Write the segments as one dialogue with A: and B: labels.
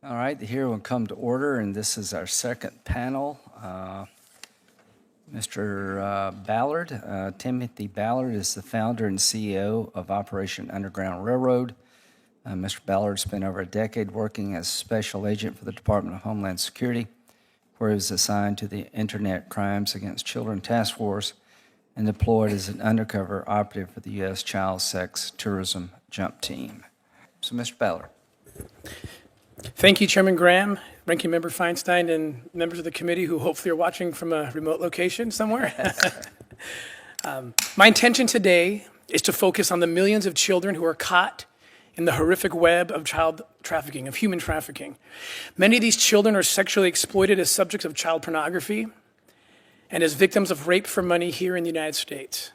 A: All right, the hearing will come to order, and this is our second panel. Mr. Ballard, Timothy Ballard is the founder and CEO of Operation Underground Railroad. Mr. Ballard spent over a decade working as special agent for the Department of Homeland Security, where he was assigned to the Internet Crimes Against Children Task Force and deployed as an undercover operative for the U.S. Child Sex Tourism Jump Team. So, Mr. Ballard.
B: Thank you, Chairman Graham, Ranking Member Feinstein, and members of the committee who hopefully are watching from a remote location somewhere. My intention today is to focus on the millions of children who are caught in the horrific web of child trafficking, of human trafficking. Many of these children are sexually exploited as subjects of child pornography and as victims of rape for money here in the United States.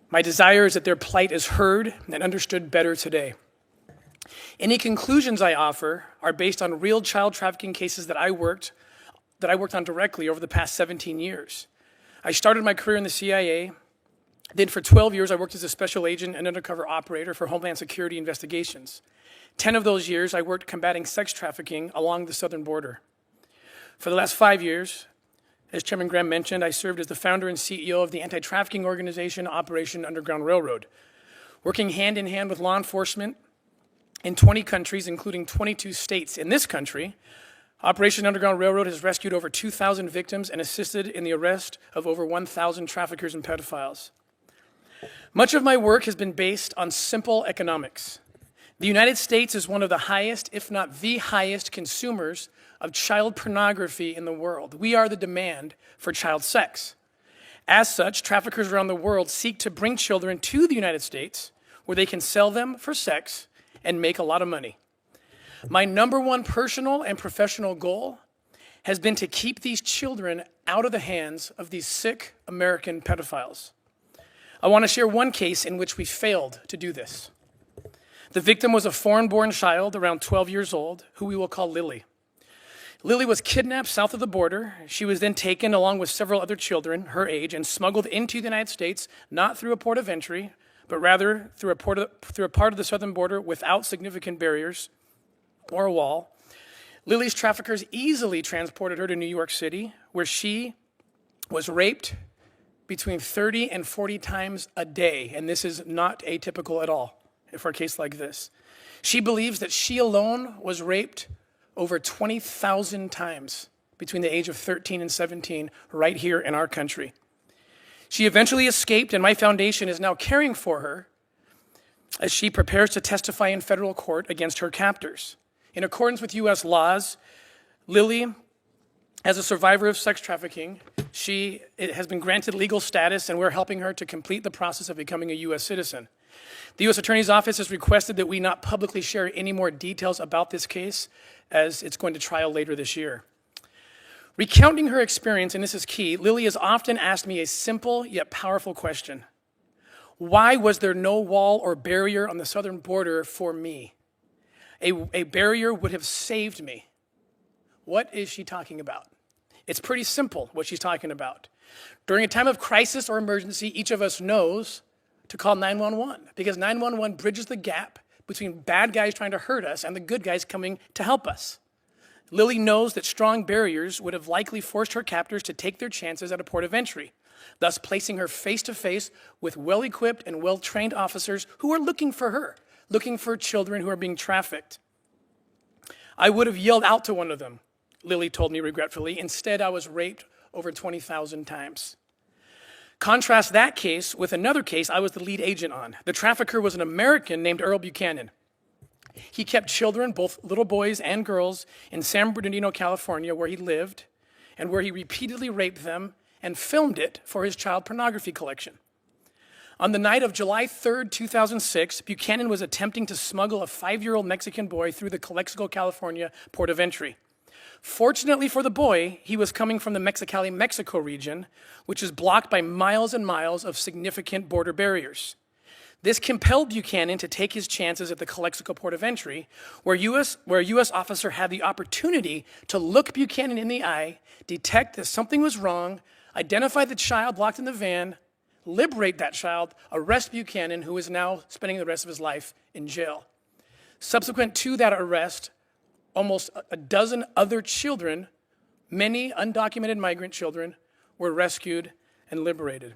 B: My desire is that their plight is heard and understood better today. Any conclusions I offer are based on real child trafficking cases that I worked on directly over the past 17 years. I started my career in the CIA. Then for 12 years, I worked as a special agent and undercover operator for Homeland Security investigations. 10 of those years, I worked combating sex trafficking along the southern border. For the last 5 years, as Chairman Graham mentioned, I served as the founder and CEO of the anti-trafficking organization Operation Underground Railroad, working hand in hand with law enforcement in 20 countries, including 22 states in this country. Operation Underground Railroad has rescued over 2,000 victims and assisted in the arrest of over 1,000 traffickers and pedophiles. Much of my work has been based on simple economics. The United States is one of the highest, if not the highest, consumers of child pornography in the world. We are the demand for child sex. As such, traffickers around the world seek to bring children to the United States where they can sell them for sex and make a lot of money. My number one personal and professional goal has been to keep these children out of the hands of these sick American pedophiles. I want to share one case in which we failed to do this. The victim was a foreign-born child around 12 years old, who we will call Lily. Lily was kidnapped south of the border. She was then taken along with several other children her age and smuggled into the United States, not through a port of entry, but rather through a part of the southern border without significant barriers or a wall. Lily's traffickers easily transported her to New York City, where she was raped between 30 and 40 times a day, and this is not atypical at all for a case like this. She believes that she alone was raped over 20,000 times between the age of 13 and 17 right here in our country. She eventually escaped, and my foundation is now caring for her as she prepares to testify in federal court against her captors. In accordance with U.S. laws, Lily, as a survivor of sex trafficking, she has been granted legal status, and we're helping her to complete the process of becoming a U.S. citizen. The U.S. Attorney's Office has requested that we not publicly share any more details about this case, as it's going to trial later this year. Recounting her experience, and this is key, Lily has often asked me a simple yet powerful question. Why was there no wall or barrier on the southern border for me? A barrier would have saved me. What is she talking about? It's pretty simple what she's talking about. During a time of crisis or emergency, each of us knows to call 911 because 911 bridges the gap between bad guys trying to hurt us and the good guys coming to help us. Lily knows that strong barriers would have likely forced her captors to take their chances at a port of entry, thus placing her face-to-face with well-equipped and well-trained officers who are looking for her, looking for children who are being trafficked. I would have yelled out to one of them, Lily told me regretfully. Instead, I was raped over 20,000 times. Contrast that case with another case I was the lead agent on. The trafficker was an American named Earl Buchanan. He kept children, both little boys and girls, in San Bernardino, California, where he lived, and where he repeatedly raped them and filmed it for his child pornography collection. On the night of July 3rd, 2006, Buchanan was attempting to smuggle a 5-year-old Mexican boy through the Calexico, California port of entry. Fortunately for the boy, he was coming from the Mexicali, Mexico region, which is blocked by miles and miles of significant border barriers. This compelled Buchanan to take his chances at the Calexico port of entry, where a U.S. officer had the opportunity to look Buchanan in the eye, detect that something was wrong, identify the child locked in the van, liberate that child, arrest Buchanan, who is now spending the rest of his life in jail. Subsequent to that arrest, almost a dozen other children, many undocumented migrant children, were rescued and liberated.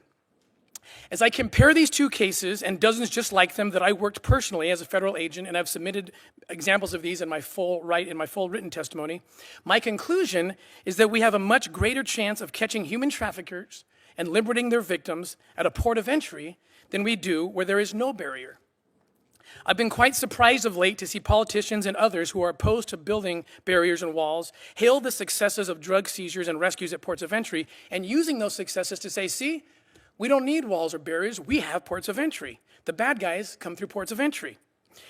B: As I compare these two cases and dozens just like them that I worked personally as a federal agent, and I've submitted examples of these in my full written testimony, my conclusion is that we have a much greater chance of catching human traffickers and liberating their victims at a port of entry than we do where there is no barrier. I've been quite surprised of late to see politicians and others who are opposed to building barriers and walls hail the successes of drug seizures and rescues at ports of entry and using those successes to say, see, we don't need walls or barriers, we have ports of entry. The bad guys come through ports of entry.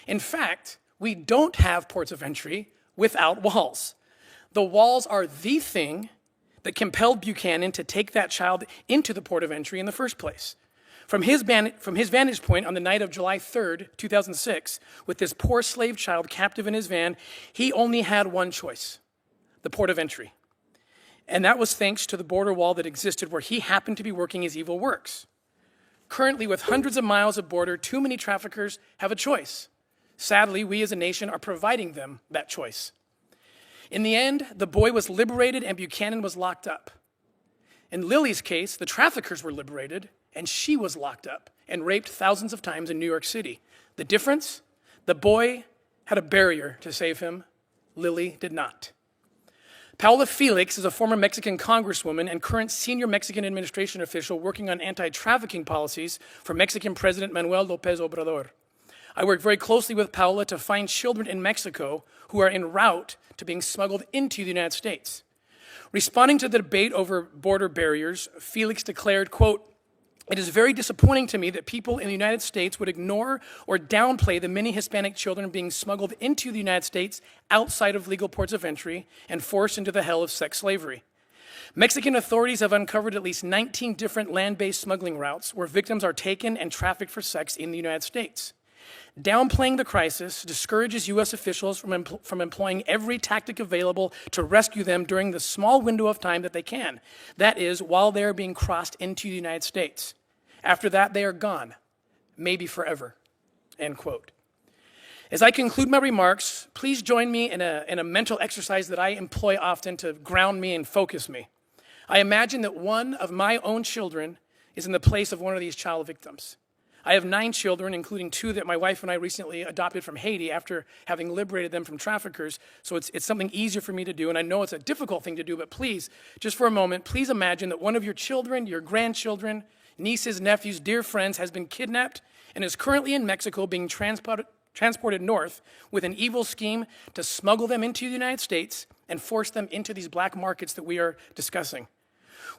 B: In fact, we don't have ports of entry without walls. The walls are the thing that compelled Buchanan to take that child into the port of entry in the first place. From his vantage point on the night of July 3rd, 2006, with this poor slave child captive in his van, he only had one choice, the port of entry. And that was thanks to the border wall that existed where he happened to be working his evil works. Currently, with hundreds of miles of border, too many traffickers have a choice. Sadly, we as a nation are providing them that choice. In the end, the boy was liberated and Buchanan was locked up. In Lily's case, the traffickers were liberated and she was locked up and raped thousands of times in New York City. The difference? The boy had a barrier to save him. Lily did not. Paola Felix is a former Mexican congresswoman and current senior Mexican administration official working on anti-trafficking policies for Mexican President Manuel López Obrador. I work very closely with Paola to find children in Mexico who are en route to being smuggled into the United States. Responding to the debate over border barriers, Felix declared, quote, "It is very disappointing to me that people in the United States would ignore or downplay the many Hispanic children being smuggled into the United States outside of legal ports of entry and forced into the hell of sex slavery. Mexican authorities have uncovered at least 19 different land-based smuggling routes where victims are taken and trafficked for sex in the United States. Downplaying the crisis discourages U.S. officials from employing every tactic available to rescue them during the small window of time that they can. That is, while they are being crossed into the United States. After that, they are gone, maybe forever," end quote. As I conclude my remarks, please join me in a mental exercise that I employ often to ground me and focus me. I imagine that one of my own children is in the place of one of these child victims. I have 9 children, including 2 that my wife and I recently adopted from Haiti after having liberated them from traffickers, so it's something easier for me to do, and I know it's a difficult thing to do, but please, just for a moment, please imagine that one of your children, your grandchildren, nieces, nephews, dear friends has been kidnapped and is currently in Mexico being transported north with an evil scheme to smuggle them into the United States and force them into these black markets that we are discussing.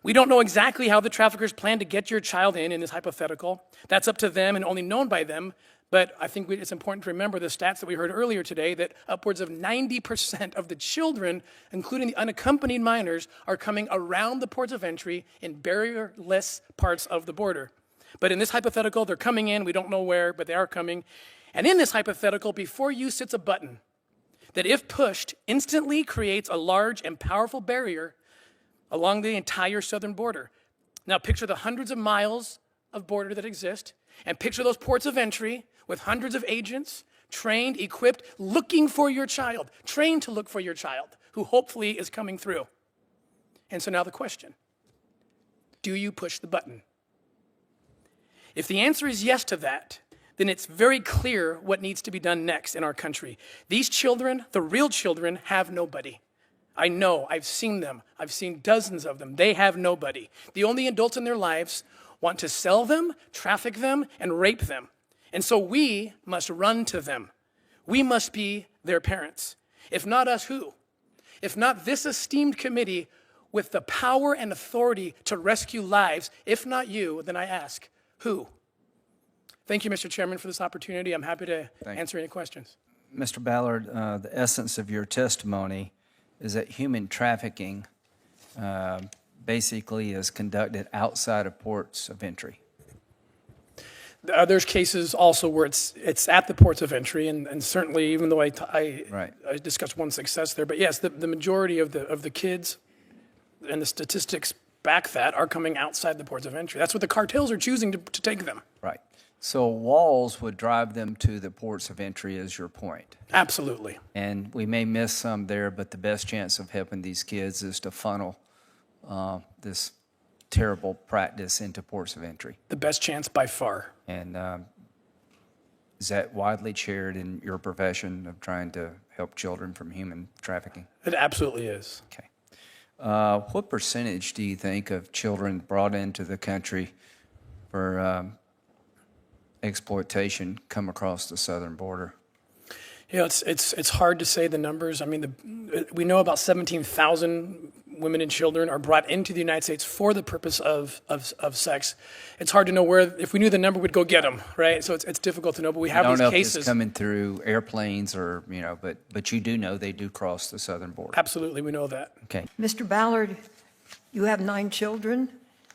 B: We don't know exactly how the traffickers plan to get your child in this hypothetical. That's up to them and only known by them. But I think it's important to remember the stats that we heard earlier today that upwards of 90% of the children, including the unaccompanied minors, are coming around the ports of entry in barrier-less parts of the border. But in this hypothetical, they're coming in. We don't know where, but they are coming. And in this hypothetical, before you sits a button that, if pushed, instantly creates a large and powerful barrier along the entire southern border. Now picture the hundreds of miles of border that exist, and picture those ports of entry with hundreds of agents, trained, equipped, looking for your child, trained to look for your child, who hopefully is coming through. And so now the question, do you push the button? If the answer is yes to that, then it's very clear what needs to be done next in our country. These children, the real children, have nobody. I know, I've seen them. I've seen dozens of them. They have nobody. The only adults in their lives want to sell them, traffic them, and rape them. And so we must run to them. We must be their parents. If not us, who? If not this esteemed committee with the power and authority to rescue lives, if not you, then I ask, who? Thank you, Mr. Chairman, for this opportunity. I'm happy to answer any questions.
A: Mr. Ballard, the essence of your testimony is that human trafficking basically is conducted outside of ports of entry.
B: There's cases also where it's at the ports of entry, and certainly, even though I discussed one success there, but yes, the majority of the kids and the statistics back that are coming outside the ports of entry. That's what the cartels are choosing to take them.
A: Right. So walls would drive them to the ports of entry, is your point.
B: Absolutely.
A: And we may miss some there, but the best chance of helping these kids is to funnel this terrible practice into ports of entry.
B: The best chance by far.
A: And is that widely shared in your profession of trying to help children from human trafficking?
B: It absolutely is.
A: Okay. What percentage do you think of children brought into the country for exploitation come across the southern border?
B: You know, it's hard to say the numbers. I mean, we know about 17,000 women and children are brought into the United States for the purpose of sex. It's hard to know where. If we knew the number, we'd go get them, right? So it's difficult to know. But we have
A: I don't
B: these
A: know
B: cases.
A: if it's coming through airplanes or but you do know they do cross the southern border.
B: Absolutely, we know that.
A: Okay.
C: Mr. Ballard, you have 9 children.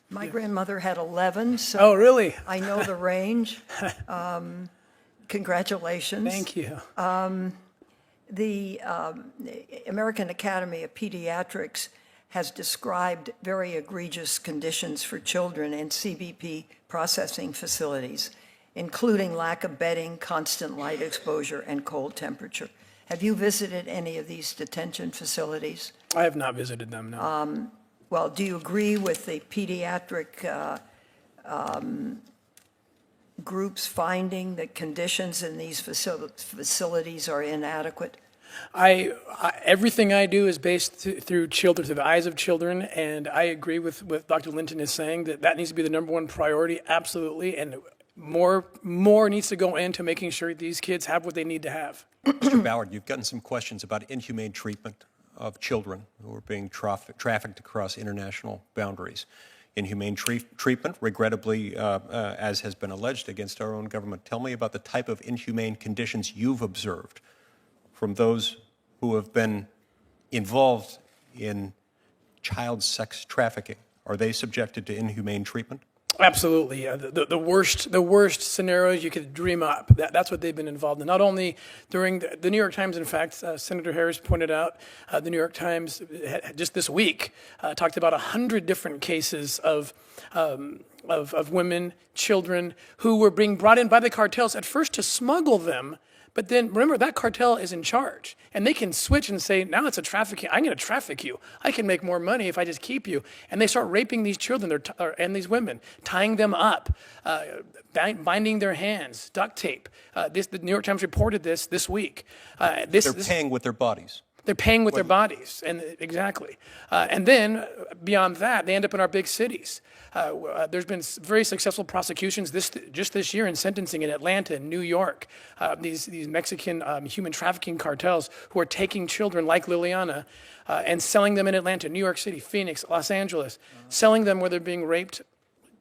C: My grandmother had 11, so
B: Oh, really?
C: I know the range. Congratulations.
B: Thank you.
C: The American Academy of Pediatrics has described very egregious conditions for children in CBP processing facilities, including lack of bedding, constant light exposure, and cold temperature. Have you visited any of these detention facilities?
B: I have not visited them, no.
C: Well, do you agree with the pediatric group's finding that conditions in these facilities are inadequate?
B: Everything I do is based through children, through the eyes of children, and I agree with what Dr. Linton is saying, that needs to be the number one priority, absolutely, and more needs to go into making sure these kids have what they need to have.
D: Mr. Ballard, you've gotten some questions about inhumane treatment of children who are being trafficked across international boundaries. Inhumane treatment, regrettably, as has been alleged against our own government. Tell me about the type of inhumane conditions you've observed from those who have been involved in child sex trafficking. Are they subjected to inhumane treatment?
B: Absolutely. The worst scenarios you could dream up. That's what they've been involved in. Not only during the New York Times, in fact, Senator Harris pointed out, the New York Times just this week talked about 100 different cases of women, children who were being brought in by the cartels at first to smuggle them. But then remember, that cartel is in charge, and they can switch and say, now it's a trafficking. I'm going to traffic you. I can make more money if I just keep you. And they start raping these children and these women, tying them up, binding their hands, duct tape. The New York Times reported this week.
D: They're paying with their bodies.
B: They're paying with their bodies, and exactly. And then beyond that, they end up in our big cities. There's been very successful prosecutions just this year in sentencing in Atlanta and New York. These Mexican human trafficking cartels who are taking children like Liliana and selling them in Atlanta, New York City, Phoenix, Los Angeles, selling them where they're being raped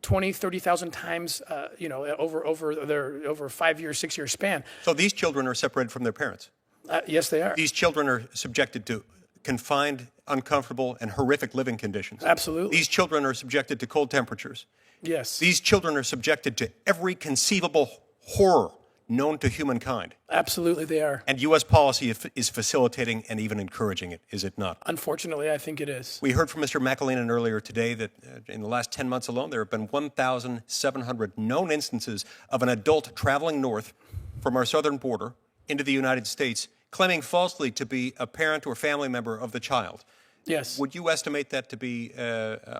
B: 20, 30,000 times, over a 5-year, 6-year span.
D: So these children are separated from their parents?
B: Yes, they are.
D: These children are subjected to confined, uncomfortable, and horrific living conditions.
B: Absolutely.
D: These children are subjected to cold temperatures.
B: Yes.
D: These children are subjected to every conceivable horror known to humankind.
B: Absolutely, they are.
D: And U.S. policy is facilitating and even encouraging it, is it not?
B: Unfortunately, I think it is.
D: We heard from Mr. McAleenan earlier today that in the last 10 months alone, there have been 1,700 known instances of an adult traveling north from our southern border into the United States, claiming falsely to be a parent or family member of the child.
B: Yes.
D: Would you estimate that to be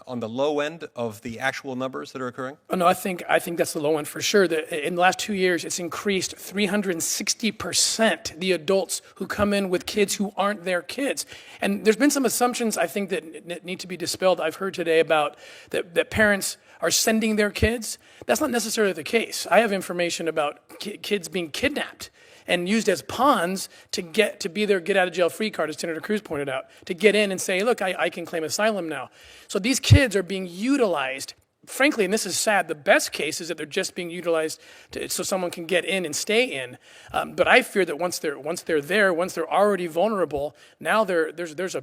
D: on the low end of the actual numbers that are occurring?
B: Oh, no, I think that's the low end for sure. In the last 2 years, it's increased 360%, the adults who come in with kids who aren't their kids. And there's been some assumptions, I think, that need to be dispelled. I've heard today about that parents are sending their kids. That's not necessarily the case. I have information about kids being kidnapped and used as pawns to be their get out of jail free card, as Senator Cruz pointed out, to get in and say, look, I can claim asylum now. So these kids are being utilized. Frankly, and this is sad, the best case is that they're just being utilized so someone can get in and stay in. But I fear that once they're there, once they're already vulnerable, now there's a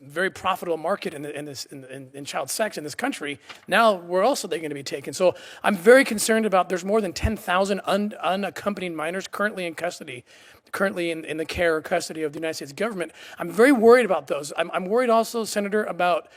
B: very profitable market in child sex in this country. Now where else are they going to be taken? So I'm very concerned about. There's more than 10,000 unaccompanied minors currently in custody, currently in the care or custody of the United States government. I'm very worried about those. I'm worried also, Senator, about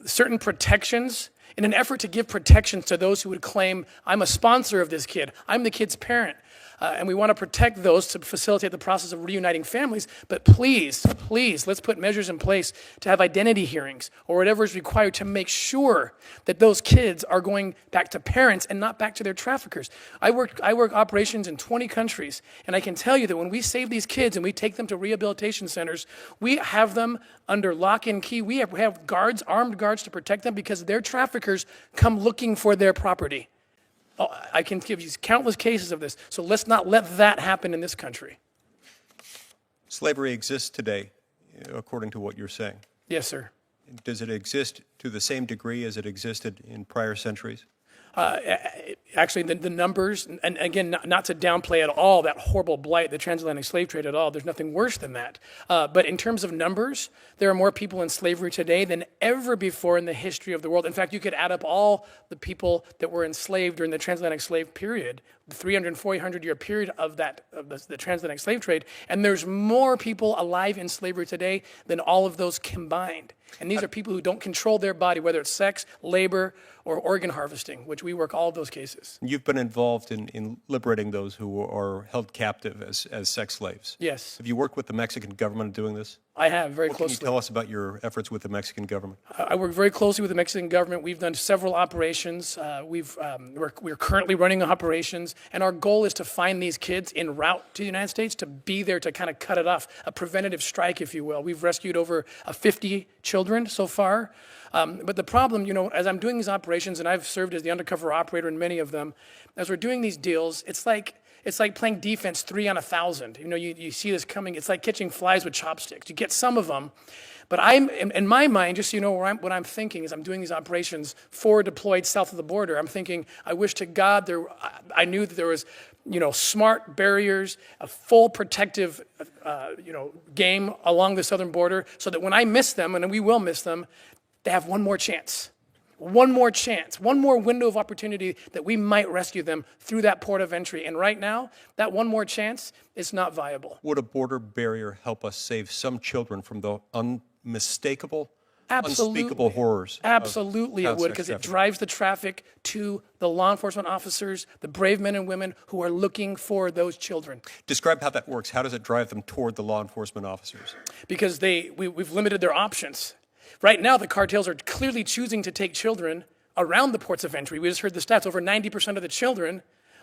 B: certain protections in an effort to give protections to those who would claim, I'm a sponsor of this kid, I'm the kid's parent. And we want to protect those to facilitate the process of reuniting families. But please, please, let's put measures in place to have identity hearings or whatever is required to make sure that those kids are going back to parents and not back to their traffickers. I work operations in 20 countries, and I can tell you that when we save these kids and we take them to rehabilitation centers, we have them under lock and key. We have guards, armed guards to protect them because their traffickers come looking for their property. Oh, I can give you countless cases of this, so let's not let that happen in this country.
D: Slavery exists today, according to what you're saying.
B: Yes, sir.
D: Does it exist to the same degree as it existed in prior centuries?
B: Actually, the numbers, and again, not to downplay at all that horrible blight, the transatlantic slave trade at all, there's nothing worse than that. But in terms of numbers, there are more people in slavery today than ever before in the history of the world. In fact, you could add up all the people that were enslaved during the transatlantic slave period, the 300, 400-year period of the transatlantic slave trade, and there's more people alive in slavery today than all of those combined. And these are people who don't control their body, whether it's sex, labor, or organ harvesting, which we work all of those cases.
D: You've been involved in liberating those who are held captive as sex slaves.
B: Yes.
D: Have you worked with the Mexican government doing this?
B: I have, very
D: What
B: closely.
D: Can you tell us about your efforts with the Mexican government?
B: I work very closely with the Mexican government. We've done several operations. We're currently running operations, and our goal is to find these kids en route to the United States, to be there to kind of cut it off, a preventative strike, if you will. We've rescued over 50 children so far. But the problem, as I'm doing these operations, and I've served as the undercover operator in many of them, as we're doing these deals, it's like playing defense 3 on 1,000. You see this coming. It's like catching flies with chopsticks. You get some of them, but I'm in my mind, just so you know what I'm thinking as I'm doing these operations, 4 deployed south of the border. I'm thinking, I wish to God I knew that there was, smart barriers, a full protective, game along the southern border, so that when I miss them, and we will miss them, they have one more chance. One more chance, one more window of opportunity that we might rescue them through that port of entry. And right now, that one more chance is not viable.
D: Would a border barrier help us save some children from the unmistakable, unspeakable horrors?
B: Absolutely it would, because it drives the traffic to the law enforcement officers, the brave men and women who are looking for those children.
D: Describe how that works. How does it drive them toward the law enforcement officers?
B: Because we've limited their options. Right now, the cartels are clearly choosing to take children around the ports of entry. We just heard the stats. Over 90% of the children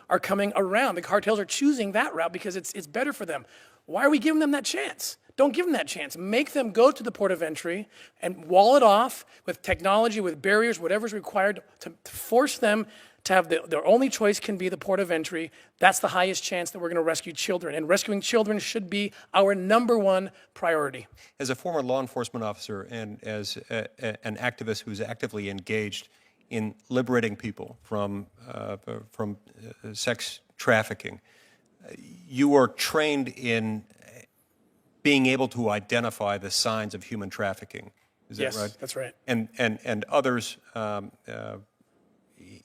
B: are coming around. The cartels are choosing that route because it's better for them. Why are we giving them that chance? Don't give them that chance. Make them go to the port of entry and wall it off with technology, with barriers, whatever's required to force them to have their only choice can be the port of entry. That's the highest chance that we're going to rescue children. And rescuing children should be our #1 priority.
D: As a former law enforcement officer and as an activist who's actively engaged in liberating people from sex trafficking, you are trained in being able to identify the signs of human trafficking. Is that right?
B: Yes, that's right.
D: And others,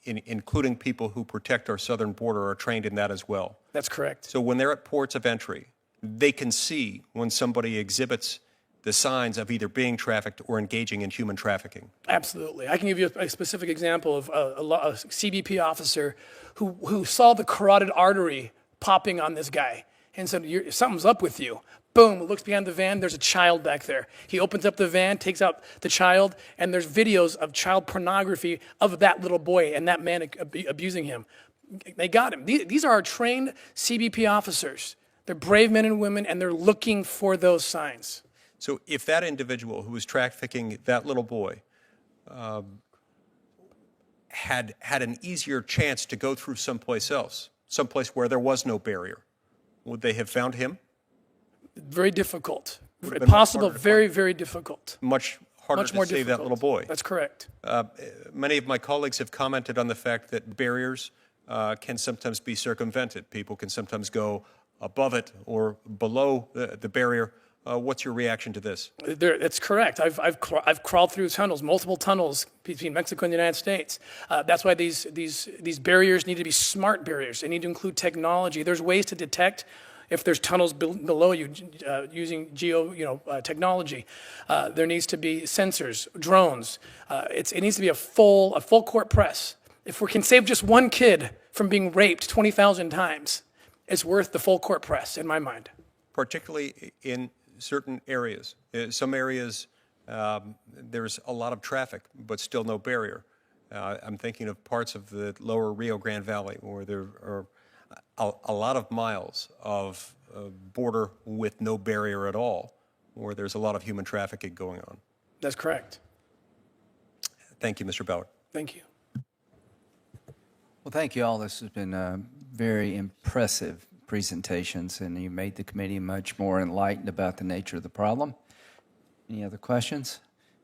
D: including people who protect our southern border, are trained in that as well.
B: That's correct.
D: So when they're at ports of entry, they can see when somebody exhibits the signs of either being trafficked or engaging in human trafficking.
B: Absolutely. I can give you a specific example of a CBP officer who saw the carotid artery popping on this guy and said, something's up with you. Boom, looks behind the van, there's a child back there. He opens up the van, takes out the child, and there's videos of child pornography of that little boy and that man abusing him. They got him. These are our trained CBP officers. They're brave men and women, and they're looking for those signs.
D: So if that individual who was trafficking that little boy had an easier chance to go through someplace else, someplace where there was no barrier, would they have found him?
B: Very difficult.
D: been
B: Possible,
D: much harder to
B: very, very difficult.
D: Much harder
B: Much
D: to
B: more
D: save that little boy.
B: That's correct.
D: Many of my colleagues have commented on the fact that barriers can sometimes be circumvented. People can sometimes go above it or below the barrier. What's your reaction to this?
B: That's correct. I've crawled through tunnels, multiple tunnels between Mexico and the United States. That's why these barriers need to be smart barriers. They need to include technology. There's ways to detect If there's tunnels below you using technology, there needs to be sensors, drones. It needs to be a full court press. If we can save just one kid from being raped 20,000 times, it's worth the full court press in my mind.
D: Particularly in certain areas. Some areas, there's a lot of traffic, but still no barrier. I'm thinking of parts of the lower Rio Grande Valley where there are a lot of miles of border with no barrier at all, where there's a lot of human trafficking going on.
B: That's correct.
D: Thank you, Mr. Ballard.
B: Thank you.
A: Well, thank you all. This has been very impressive presentations, and you made the committee much more enlightened about the nature of the problem. Any other questions?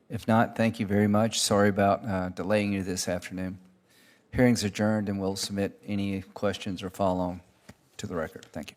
A: If not, thank you very much. Sorry about delaying you this afternoon. Hearing's adjourned, and we'll submit any questions or follow-on to the record. Thank you.